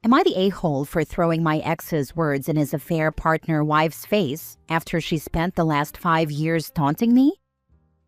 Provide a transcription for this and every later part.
Am I the a-hole for throwing my ex's words in his affair partner wife's face after she spent the last 5 years taunting me?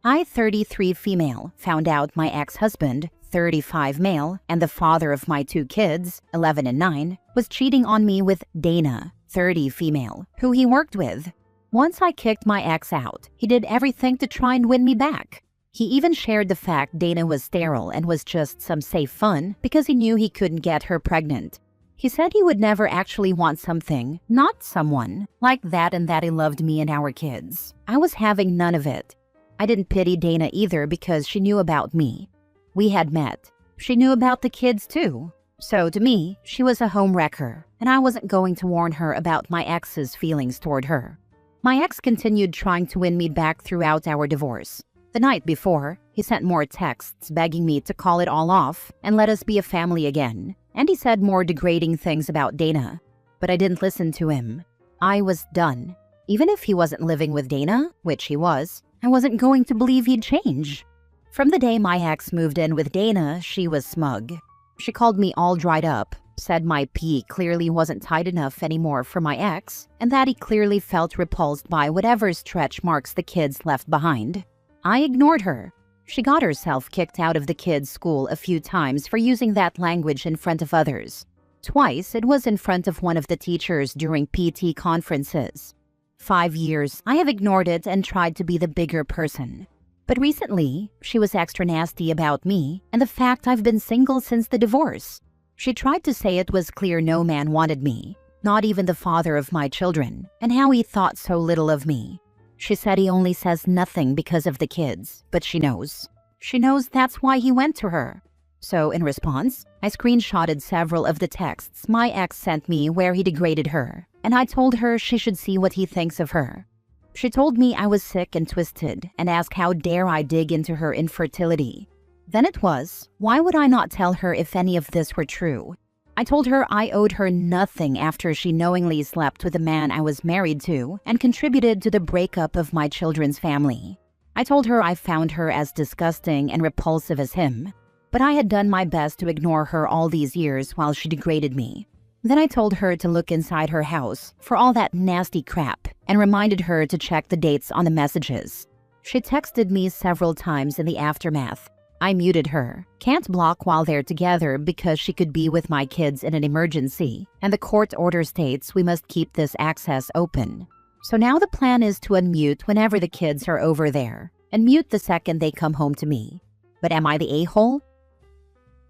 I, 33 female, found out my ex-husband, 35 male, and the father of my 2 kids, 11 and 9, was cheating on me with Dana, 30 female, who he worked with. Once I kicked my ex out, he did everything to try and win me back. He even shared the fact Dana was sterile and was just some safe fun because he knew he couldn't get her pregnant. He said he would never actually want something, not someone, like that and that he loved me and our kids. I was having none of it. I didn't pity Dana either because she knew about me. We had met. She knew about the kids too. So to me, she was a home wrecker, and I wasn't going to warn her about my ex's feelings toward her. My ex continued trying to win me back throughout our divorce. The night before, he sent more texts begging me to call it all off and let us be a family again. And he said more degrading things about Dana. But I didn't listen to him. I was done. Even if he wasn't living with Dana, which he was, I wasn't going to believe he'd change. From the day my ex moved in with Dana, she was smug. She called me all dried up, said my pee clearly wasn't tight enough anymore for my ex, and that he clearly felt repulsed by whatever stretch marks the kids left behind. I ignored her. She got herself kicked out of the kids' school a few times for using that language in front of others. Twice, it was in front of one of the teachers during PT conferences. 5 years, I have ignored it and tried to be the bigger person. But recently, she was extra nasty about me and the fact I've been single since the divorce. She tried to say it was clear no man wanted me, not even the father of my children, and how he thought so little of me. She said he only says nothing because of the kids, but she knows. She knows that's why he went to her. So in response, I screenshotted several of the texts my ex sent me where he degraded her, and I told her she should see what he thinks of her. She told me I was sick and twisted and asked how dare I dig into her infertility. Then it was, why would I not tell her if any of this were true? I told her I owed her nothing after she knowingly slept with the man I was married to and contributed to the breakup of my children's family. I told her I found her as disgusting and repulsive as him, but I had done my best to ignore her all these years while she degraded me. Then I told her to look inside her house for all that nasty crap and reminded her to check the dates on the messages. She texted me several times in the aftermath. I muted her. Can't block while they're together because she could be with my kids in an emergency, and the court order states we must keep this access open. So now the plan is to unmute whenever the kids are over there, and mute the second they come home to me. But am I the a-hole?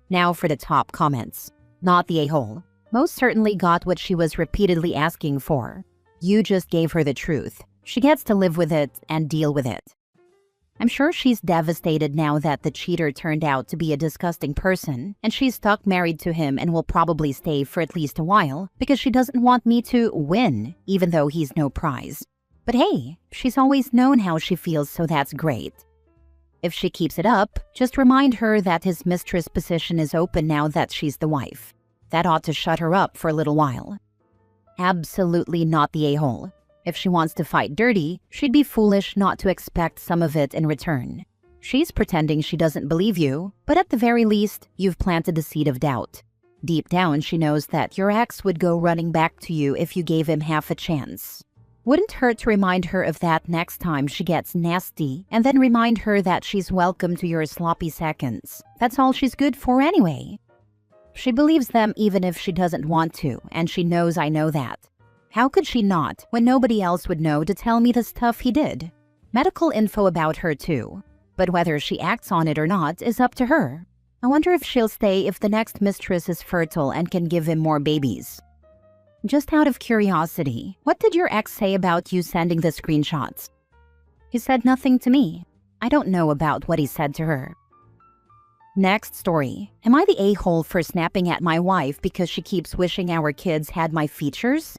Now for the top comments. Not the a-hole. Most certainly got what she was repeatedly asking for. You just gave her the truth. She gets to live with it and deal with it. I'm sure she's devastated now that the cheater turned out to be a disgusting person, and she's stuck married to him and will probably stay for at least a while because she doesn't want me to win, even though he's no prize. But hey, she's always known how she feels, so that's great. If she keeps it up, just remind her that his mistress position is open now that she's the wife. That ought to shut her up for a little while. Absolutely not the a-hole. If she wants to fight dirty, she'd be foolish not to expect some of it in return. She's pretending she doesn't believe you, but at the very least, you've planted the seed of doubt. Deep down, she knows that your ex would go running back to you if you gave him half a chance. Wouldn't hurt to remind her of that next time she gets nasty, and then remind her that she's welcome to your sloppy seconds. That's all she's good for anyway. She believes them even if she doesn't want to, and she knows I know that. How could she not, when nobody else would know to tell me the stuff he did? Medical info about her too. But whether she acts on it or not is up to her. I wonder if she'll stay if the next mistress is fertile and can give him more babies. Just out of curiosity, what did your ex say about you sending the screenshots? He said nothing to me. I don't know about what he said to her. Next story. Am I the a-hole for snapping at my wife because she keeps wishing our kids had my features?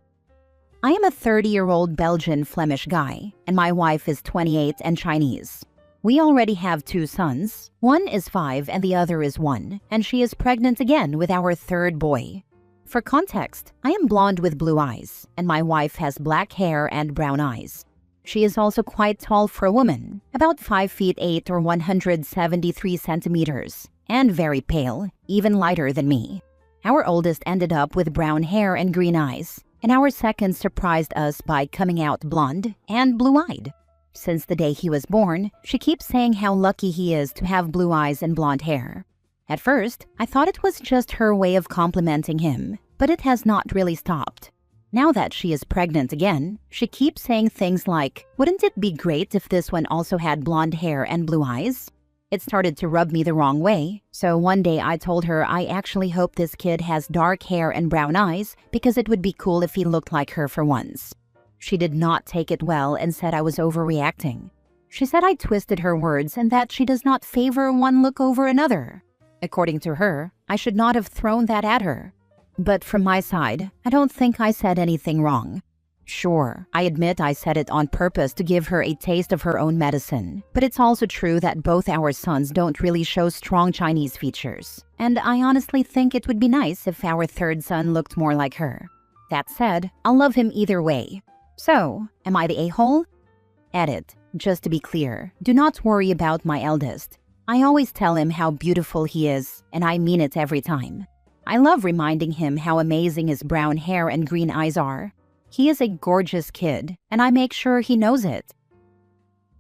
I am a 30-year-old Belgian Flemish guy, and my wife is 28 and Chinese. We already have 2 sons. One is 5 and the other is 1, and she is pregnant again with our 3rd boy. For context, I am blonde with blue eyes, and my wife has black hair and brown eyes. She is also quite tall for a woman, about 5 feet 8 or 173 centimeters, and very pale, even lighter than me. Our oldest ended up with brown hair and green eyes, and our second surprised us by coming out blonde and blue-eyed. Since the day he was born, she keeps saying how lucky he is to have blue eyes and blonde hair. At first, I thought it was just her way of complimenting him, but it has not really stopped. Now that she is pregnant again, she keeps saying things like, "Wouldn't it be great if this one also had blonde hair and blue eyes?" It started to rub me the wrong way, so one day I told her I actually hope this kid has dark hair and brown eyes because it would be cool if he looked like her for once. She did not take it well and said I was overreacting. She said I twisted her words and that she does not favor one look over another. According to her, I should not have thrown that at her. But from my side, I don't think I said anything wrong. Sure, I admit I said it on purpose to give her a taste of her own medicine, but it's also true that both our sons don't really show strong Chinese features, and I honestly think it would be nice if our third son looked more like her. That said, I'll love him either way. So, am I the a-hole? Edit. Just to be clear, do not worry about my eldest. I always tell him how beautiful he is, and I mean it every time. I love reminding him how amazing his brown hair and green eyes are. He is a gorgeous kid, and I make sure he knows it.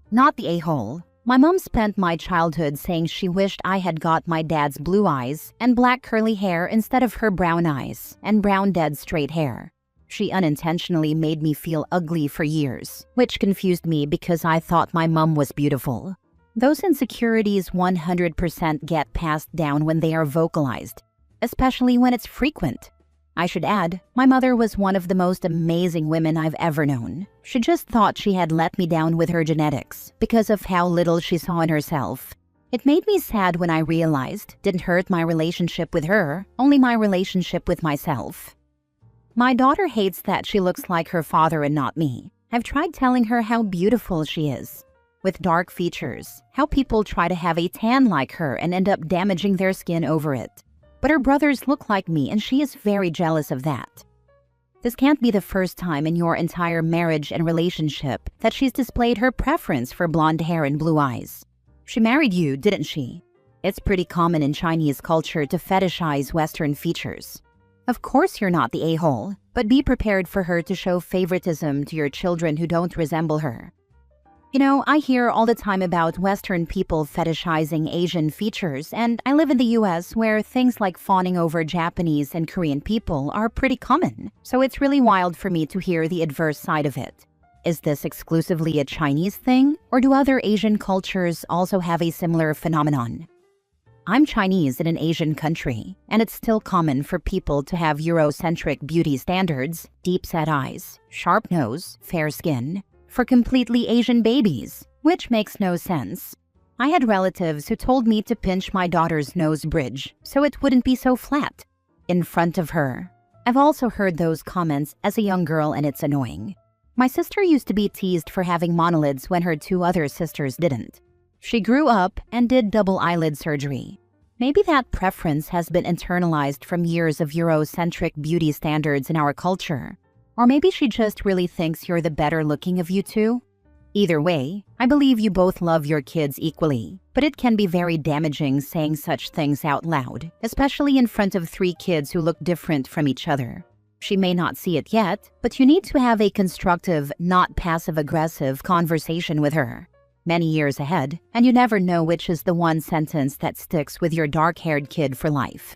Not the a-hole. My mom spent my childhood saying she wished I had got my dad's blue eyes and black curly hair instead of her brown eyes and brown dead straight hair. She unintentionally made me feel ugly for years, which confused me because I thought my mom was beautiful. Those insecurities 100% get passed down when they are vocalized, especially when it's frequent. I should add, my mother was one of the most amazing women I've ever known. She just thought she had let me down with her genetics because of how little she saw in herself. It made me sad when I realized it didn't hurt my relationship with her, only my relationship with myself. My daughter hates that she looks like her father and not me. I've tried telling her how beautiful she is, with dark features, how people try to have a tan like her and end up damaging their skin over it. But her brothers look like me and she is very jealous of that. This can't be the first time in your entire marriage and relationship that she's displayed her preference for blonde hair and blue eyes. She married you, didn't she? It's pretty common in Chinese culture to fetishize Western features. Of course you're not the a-hole, but be prepared for her to show favoritism to your children who don't resemble her. You know, I hear all the time about Western people fetishizing Asian features, and I live in the US where things like fawning over Japanese and Korean people are pretty common, so it's really wild for me to hear the adverse side of it. Is this exclusively a Chinese thing, or do other Asian cultures also have a similar phenomenon? I'm Chinese in an Asian country, and it's still common for people to have Eurocentric beauty standards, deep-set eyes, sharp nose, fair skin, for completely Asian babies, which makes no sense. I had relatives who told me to pinch my daughter's nose bridge so it wouldn't be so flat in front of her. I've also heard those comments as a young girl and it's annoying. My sister used to be teased for having monolids when her two other sisters didn't. She grew up and did double eyelid surgery. Maybe that preference has been internalized from years of Eurocentric beauty standards in our culture. Or maybe she just really thinks you're the better looking of you two. Either way, I believe you both love your kids equally, but it can be very damaging saying such things out loud, especially in front of 3 kids who look different from each other. She may not see it yet, but you need to have a constructive, not passive-aggressive conversation with her. Many years ahead, and you never know which is the one sentence that sticks with your dark-haired kid for life.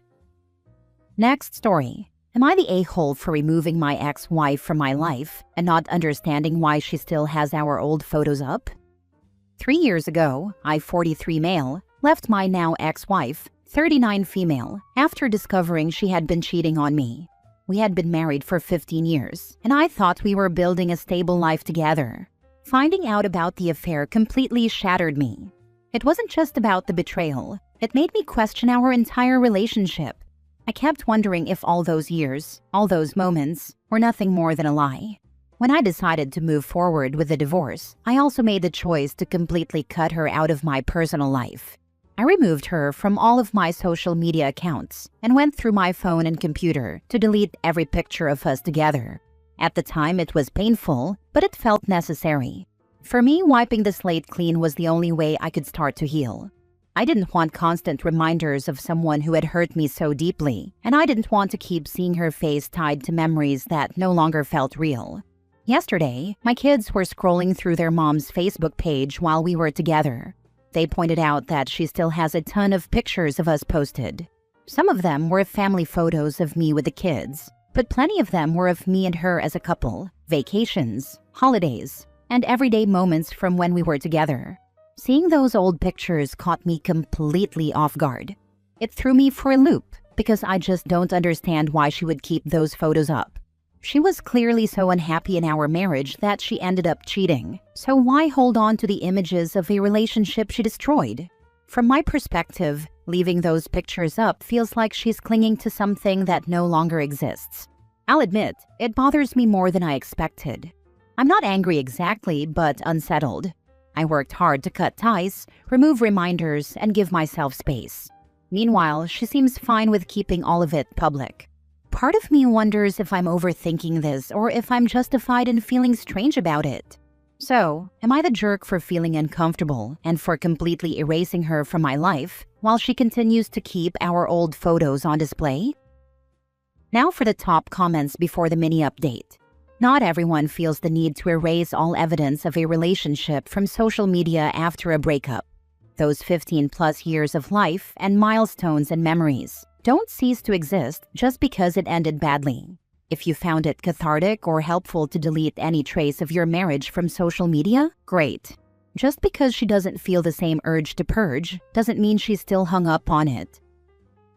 Next story. Am I the a-hole for removing my ex-wife from my life and not understanding why she still has our old photos up? 3 years ago, I, 43 male, left my now ex-wife, 39 female, after discovering she had been cheating on me. We had been married for 15 years, and I thought we were building a stable life together. Finding out about the affair completely shattered me. It wasn't just about the betrayal. It made me question our entire relationship. I kept wondering if all those years, all those moments, were nothing more than a lie. When I decided to move forward with the divorce, I also made the choice to completely cut her out of my personal life. I removed her from all of my social media accounts and went through my phone and computer to delete every picture of us together. At the time, it was painful, but it felt necessary. For me, wiping the slate clean was the only way I could start to heal. I didn't want constant reminders of someone who had hurt me so deeply, and I didn't want to keep seeing her face tied to memories that no longer felt real. Yesterday, my kids were scrolling through their mom's Facebook page while we were together. They pointed out that she still has a ton of pictures of us posted. Some of them were family photos of me with the kids, but plenty of them were of me and her as a couple, vacations, holidays, and everyday moments from when we were together. Seeing those old pictures caught me completely off guard. It threw me for a loop because I just don't understand why she would keep those photos up. She was clearly so unhappy in our marriage that she ended up cheating. So why hold on to the images of a relationship she destroyed? From my perspective, leaving those pictures up feels like she's clinging to something that no longer exists. I'll admit, it bothers me more than I expected. I'm not angry exactly, but unsettled. I worked hard to cut ties, remove reminders, and give myself space. Meanwhile, she seems fine with keeping all of it public. Part of me wonders if I'm overthinking this or if I'm justified in feeling strange about it. So, am I the jerk for feeling uncomfortable and for completely erasing her from my life while she continues to keep our old photos on display? Now for the top comments before the mini update. Not everyone feels the need to erase all evidence of a relationship from social media after a breakup. Those 15+ years of life and milestones and memories don't cease to exist just because it ended badly. If you found it cathartic or helpful to delete any trace of your marriage from social media, great. Just because she doesn't feel the same urge to purge doesn't mean she's still hung up on it.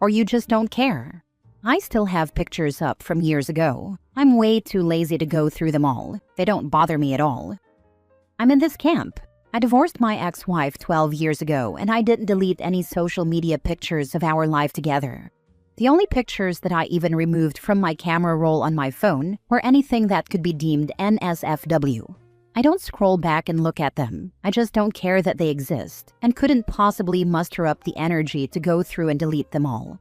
Or you just don't care. I still have pictures up from years ago. I'm way too lazy to go through them all. They don't bother me at all. I'm in this camp. I divorced my ex-wife 12 years ago, and I didn't delete any social media pictures of our life together. The only pictures that I even removed from my camera roll on my phone were anything that could be deemed NSFW. I don't scroll back and look at them. I just don't care that they exist, and couldn't possibly muster up the energy to go through and delete them all.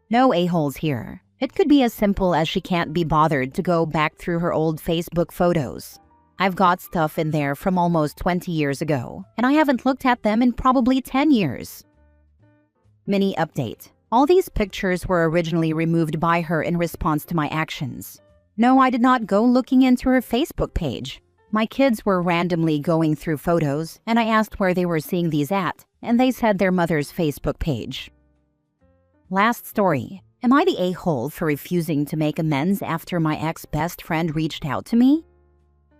No a-holes here. It could be as simple as she can't be bothered to go back through her old Facebook photos. I've got stuff in there from almost 20 years ago, and I haven't looked at them in probably 10 years. Mini update. All these pictures were originally removed by her in response to my actions. No, I did not go looking into her Facebook page. My kids were randomly going through photos, and I asked where they were seeing these at, and they said their mother's Facebook page. Last story. Am I the a-hole for refusing to make amends after my ex-best friend reached out to me?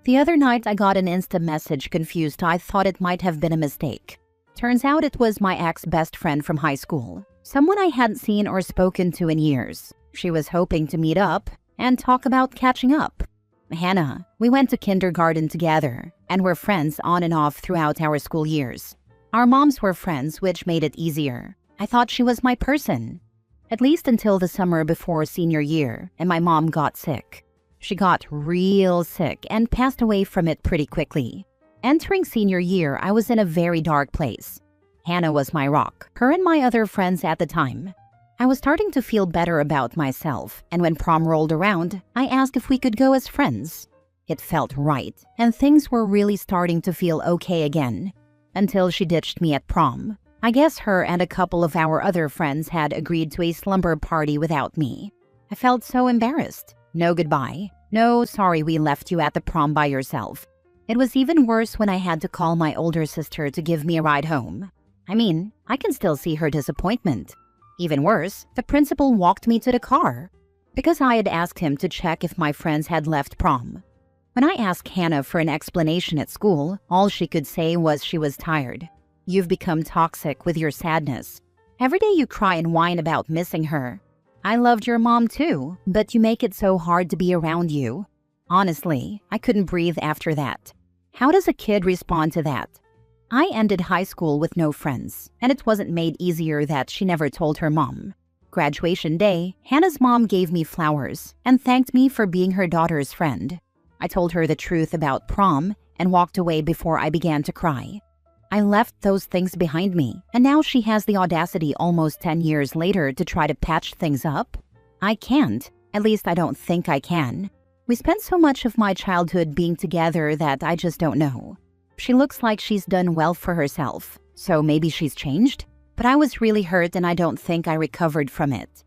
The other night I got an Insta message confused. I thought it might have been a mistake. Turns out it was my ex-best friend from high school. Someone I hadn't seen or spoken to in years. She was hoping to meet up and talk about catching up. Hannah, we went to kindergarten together and were friends on and off throughout our school years. Our moms were friends, which made it easier. I thought she was my person. At least until the summer before senior year, and my mom got sick. She got real sick and passed away from it pretty quickly. Entering senior year, I was in a very dark place. Hannah was my rock, her and my other friends at the time. I was starting to feel better about myself, and when prom rolled around, I asked if we could go as friends. It felt right, and things were really starting to feel okay again. Until she ditched me at prom. I guess her and a couple of our other friends had agreed to a slumber party without me. I felt so embarrassed. No goodbye. No sorry we left you at the prom by yourself. It was even worse when I had to call my older sister to give me a ride home. I mean, I can still see her disappointment. Even worse, the principal walked me to the car because I had asked him to check if my friends had left prom. When I asked Hannah for an explanation at school, all she could say was she was tired. You've become toxic with your sadness. Every day you cry and whine about missing her. I loved your mom too, but you make it so hard to be around you. Honestly, I couldn't breathe after that. How does a kid respond to that? I ended high school with no friends, and it wasn't made easier that she never told her mom. Graduation day, Hannah's mom gave me flowers and thanked me for being her daughter's friend. I told her the truth about prom and walked away before I began to cry. I left those things behind me, and now she has the audacity almost 10 years later to try to patch things up? I can't. At least I don't think I can. We spent so much of my childhood being together that I just don't know. She looks like she's done well for herself, so maybe she's changed? but I was really hurt and I don't think I recovered from it.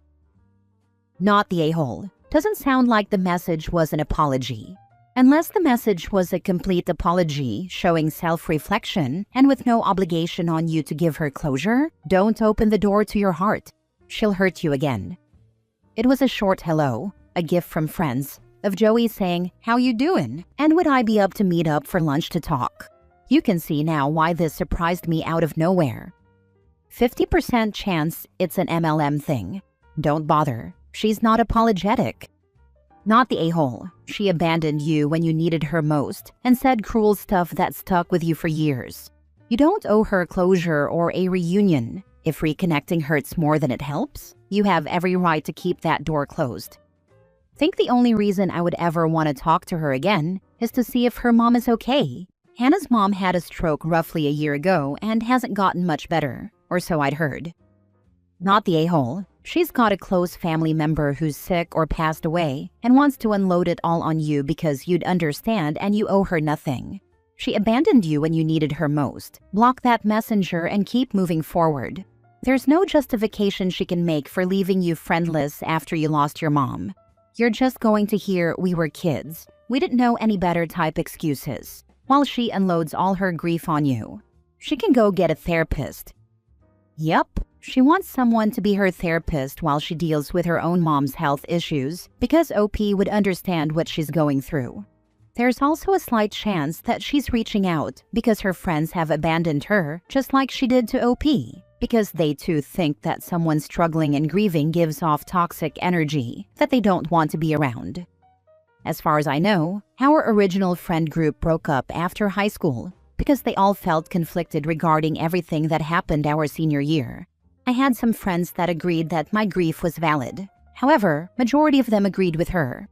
Not the a-hole. Doesn't sound like the message was an apology. Unless the message was a complete apology, showing self-reflection, and with no obligation on you to give her closure, don't open the door to your heart. She'll hurt you again. It was a short hello, a gift from friends, of Joey saying, "How you doing? And would I be up to meet up for lunch to talk?" You can see now why this surprised me out of nowhere. 50% chance it's an MLM thing. Don't bother. She's not apologetic. Not the a-hole. She abandoned you when you needed her most and said cruel stuff that stuck with you for years. You don't owe her closure or a reunion. If reconnecting hurts more than it helps, you have every right to keep that door closed. Think the only reason I would ever want to talk to her again is to see if her mom is okay. Hannah's mom had a stroke roughly a year ago and hasn't gotten much better, or so I'd heard. Not the a-hole. She's got a close family member who's sick or passed away and wants to unload it all on you because you'd understand and you owe her nothing. She abandoned you when you needed her most. Block that messenger and keep moving forward. There's no justification she can make for leaving you friendless after you lost your mom. You're just going to hear "we were kids, we didn't know any better" type excuses, while she unloads all her grief on you. She can go get a therapist. Yup, she wants someone to be her therapist while she deals with her own mom's health issues because OP would understand what she's going through. There's also a slight chance that she's reaching out because her friends have abandoned her just like she did to OP, because they too think that someone struggling and grieving gives off toxic energy that they don't want to be around. As far as I know, our original friend group broke up after high school because they all felt conflicted regarding everything that happened our senior year. I had some friends that agreed that my grief was valid. However, majority of them agreed with her.